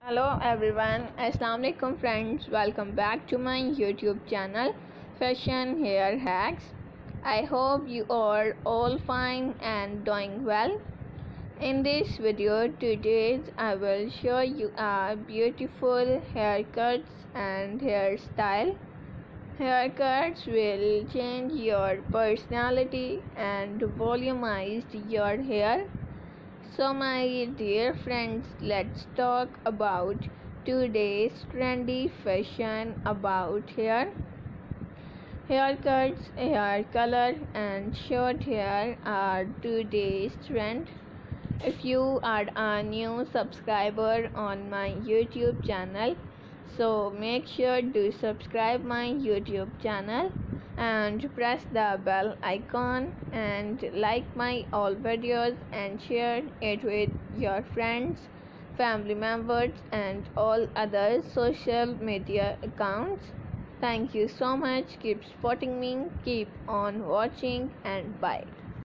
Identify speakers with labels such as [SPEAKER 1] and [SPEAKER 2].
[SPEAKER 1] Hello everyone, Assalamu alaikum friends. Welcome back to my YouTube channel Fashion Hair Hacks. I hope you are all fine and doing well. In this video today I will show you a beautiful haircuts and hairstyle. Haircuts will change your personality and volumize your hair. So my dear friends, let's talk about today's trendy fashion about hair. Haircuts, hair color and short hair are today's trend. If you are a new subscriber on my YouTube channel, so make sure to subscribe my YouTube channel and press the bell icon and like my all videos and share it with your friends, family members and all other social media accounts. Thank you so much. Keep supporting me, keep on watching and bye.